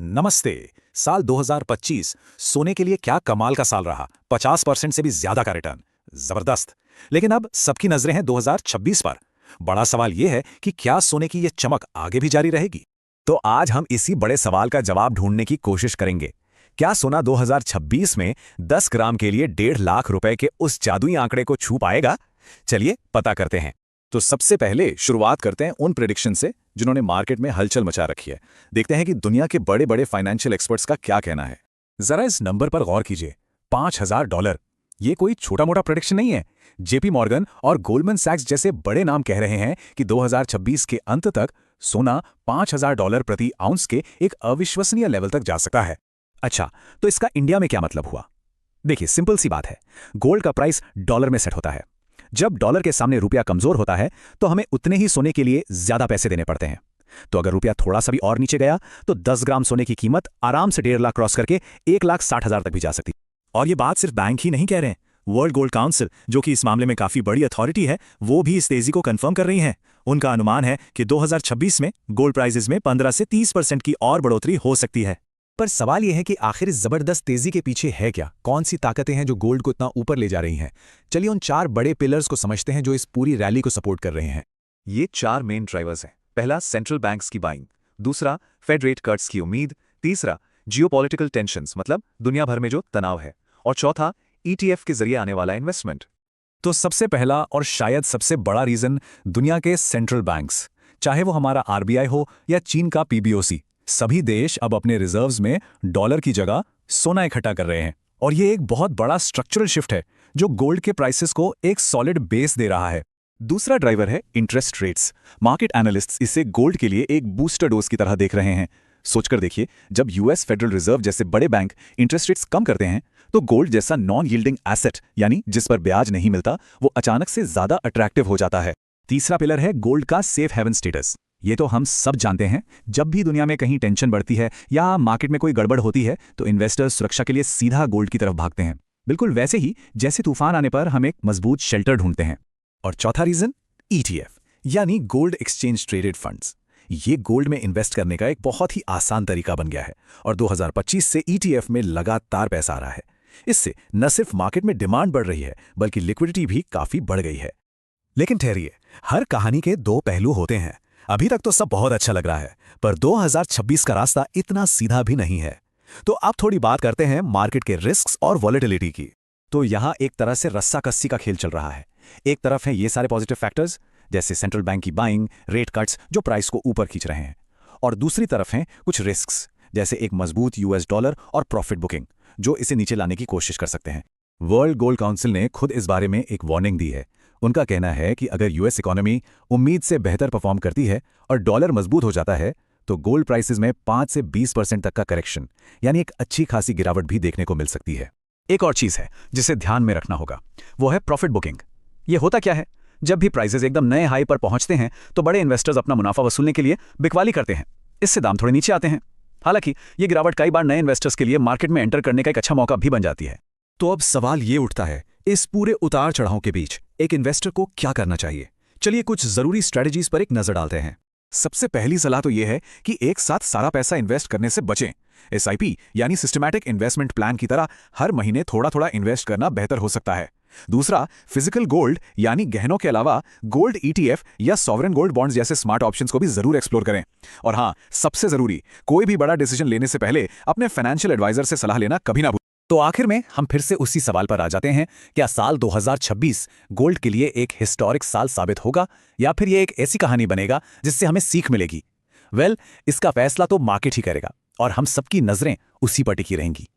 नमस्ते। साल 2025 सोने के लिए क्या कमाल का साल रहा। 50% से भी ज्यादा का रिटर्न। जबरदस्त। लेकिन अब सबकी नजरें हैं 2026 पर। बड़ा सवाल यह है कि क्या सोने की यह चमक आगे भी जारी रहेगी। तो आज हम इसी बड़े सवाल का जवाब ढूंढने की कोशिश करेंगे। क्या सोना 2026 में 10 ग्राम के लिए 1.5 लाख रुपए के उस जादुई आंकड़े को छू पाएगा? चलिए पता करते हैं। तो सबसे पहले शुरुआत करते हैं उन प्रेडिक्शन से जिन्होंने मार्केट में हलचल मचा रखी है। देखते हैं कि दुनिया के बड़े बड़े फाइनेंशियल एक्सपर्ट्स का क्या कहना है। जरा इस नंबर पर गौर कीजिए, $5000। ये कोई छोटा मोटा प्रेडिक्शन नहीं है। जेपी मॉर्गन और गोल्डमैन सैक्स जैसे बड़े नाम कह रहे हैं कि 2026 के अंत तक सोना $5000 प्रति आउंस के एक अविश्वसनीय लेवल तक जा सकता है। अच्छा, तो इसका इंडिया में क्या मतलब हुआ? देखिए, सिंपल सी बात है। गोल्ड का प्राइस डॉलर में सेट होता है। जब डॉलर के सामने रुपया कमजोर होता है तो हमें उतने ही सोने के लिए ज्यादा पैसे देने पड़ते हैं। तो अगर रुपया थोड़ा सा भी और नीचे गया तो 10 ग्राम सोने की कीमत आराम से 1.5 लाख क्रॉस करके 1,60,000 तक भी जा सकती है। और ये बात सिर्फ बैंक ही नहीं कह रहे हैं। वर्ल्ड गोल्ड काउंसिल, जो कि इस मामले में काफी बड़ी अथॉरिटी है, वो भी इस तेजी को कंफर्म कर रही है। उनका अनुमान है कि 2026 में गोल्ड प्राइसेस में 15 से 30% की और बढ़ोतरी हो सकती है। पर सवाल यह है कि आखिर इस जबरदस्त तेजी के पीछे है क्या? कौन सी ताकतें हैं जो गोल्ड को इतना ऊपर ले जा रही हैं? चलिए उन 4 बड़े पिलर्स को समझते हैं जो इस पूरी रैली को सपोर्ट कर रहे हैं। ये 4 मेन ड्राइवर्स हैं। पहला, सेंट्रल बैंक्स की बाइंग। दूसरा, फेड रेट कट्स की उम्मीद। तीसरा, जियोपॉलिटिकल टेंशन्स, मतलब दुनिया भर में जो तनाव है। और चौथा, ईटीएफ के जरिए आने वाला इन्वेस्टमेंट। तो सबसे पहला और शायद सबसे बड़ा रीजन दुनिया के सेंट्रल बैंक्स, चाहे वो हमारा आरबीआई हो या चीन का पीबीओसी, सभी देश अब अपने रिजर्व्स में डॉलर की जगह सोना इकट्ठा कर रहे हैं। और ये एक बहुत बड़ा स्ट्रक्चरल शिफ्ट है जो गोल्ड के प्राइसेस को एक सॉलिड बेस दे रहा है। दूसरा ड्राइवर है इंटरेस्ट रेट्स। मार्केट एनालिस्ट्स इसे गोल्ड के लिए एक बूस्टर डोज की तरह देख रहे हैं। सोचकर देखिए, जब यूएस फेडरल रिजर्व जैसे बड़े बैंक इंटरेस्ट रेट्स कम करते हैं तो गोल्ड जैसा नॉन यील्डिंग एसेट, यानी जिस पर ब्याज नहीं मिलता, वो अचानक से ज्यादा अट्रैक्टिव हो जाता है। तीसरा पिलर है गोल्ड का सेफ हेवन स्टेटस। ये तो हम सब जानते हैं, जब भी दुनिया में कहीं टेंशन बढ़ती है या मार्केट में कोई गड़बड़ होती है तो इन्वेस्टर्स सुरक्षा के लिए सीधा गोल्ड की तरफ भागते हैं। बिल्कुल वैसे ही जैसे तूफान आने पर हम एक मजबूत शेल्टर ढूंढते हैं। और चौथा रीजन, ईटीएफ यानी गोल्ड एक्सचेंज ट्रेडेड फंड्स। ये गोल्ड में इन्वेस्ट करने का एक बहुत ही आसान तरीका बन गया है और 2025 से ईटीएफ में लगातार पैसा आ रहा है। इससे न सिर्फ मार्केट में डिमांड बढ़ रही है बल्कि लिक्विडिटी भी काफी बढ़ गई है। लेकिन ठहरिए, हर कहानी के 2 पहलू होते हैं। अभी तक तो सब बहुत अच्छा लग रहा है, पर 2026 का रास्ता इतना सीधा भी नहीं है। तो अब थोड़ी बात करते हैं मार्केट के रिस्क्स और वॉलेटिलिटी की। तो यहां एक तरह से रस्सा-कस्सी का खेल चल रहा है। एक तरफ है ये सारे पॉजिटिव फैक्टर्स जैसे सेंट्रल बैंक की बाइंग, रेट कट्स जो प्राइस को ऊपर खींच रहे हैं, और दूसरी तरफ हैं कुछ रिस्क्स जैसे एक मजबूत यूएस डॉलर और प्रॉफिट बुकिंग जो इसे नीचे लाने की कोशिश कर सकते हैं। वर्ल्ड गोल्ड काउंसिल ने खुद इस बारे में एक वार्निंग दी है। उनका कहना है कि अगर यूएस इकोनॉमी उम्मीद से बेहतर परफॉर्म करती है और डॉलर मजबूत हो जाता है तो गोल्ड प्राइसेस में 5 से 20% तक का करेक्शन, यानी एक अच्छी खासी गिरावट भी देखने को मिल सकती है। एक और चीज है जिसे ध्यान में रखना होगा, वो है प्रॉफिट बुकिंग। ये होता क्या है? जब भी प्राइसेस एकदम नए हाई पर पहुंचते हैं तो बड़े इन्वेस्टर्स अपना मुनाफा वसूलने के लिए बिकवाली करते हैं। इससे दाम थोड़े नीचे आते हैं। हालांकि ये गिरावट कई बार नए इन्वेस्टर्स के लिए मार्केट में एंटर करने का एक अच्छा मौका भी बन जाती है। तो अब सवाल ये उठता है, इस पूरे उतार चढ़ाव के बीच एक इन्वेस्टर को क्या करना चाहिए? चलिए कुछ जरूरी स्ट्रेटजीज पर एक नजर डालते हैं। सबसे पहली सलाह तो यह है कि एक साथ सारा पैसा इन्वेस्ट करने से बचें। एसआईपी यानी सिस्टमैटिक इन्वेस्टमेंट प्लान की तरह हर महीने थोड़ा थोड़ा इन्वेस्ट करना बेहतर हो सकता है। दूसरा, फिजिकल गोल्ड यानी गहनों के अलावा गोल्ड ईटीएफ या सॉवरेन गोल्ड बॉन्ड्स जैसे स्मार्ट ऑप्शंस को भी जरूर एक्सप्लोर करें। और हाँ, सबसे जरूरी, कोई भी बड़ा डिसीजन लेने से पहले अपने फाइनेंशियल एडवाइजर से सलाह लेना कभी ना भूलें। तो आखिर में हम फिर से उसी सवाल पर आ जाते हैं, क्या साल 2026 गोल्ड के लिए एक हिस्टोरिक साल साबित होगा या फिर ये एक ऐसी कहानी बनेगा जिससे हमें सीख मिलेगी? इसका फैसला तो मार्केट ही करेगा और हम सबकी नजरें उसी पर टिकी रहेंगी।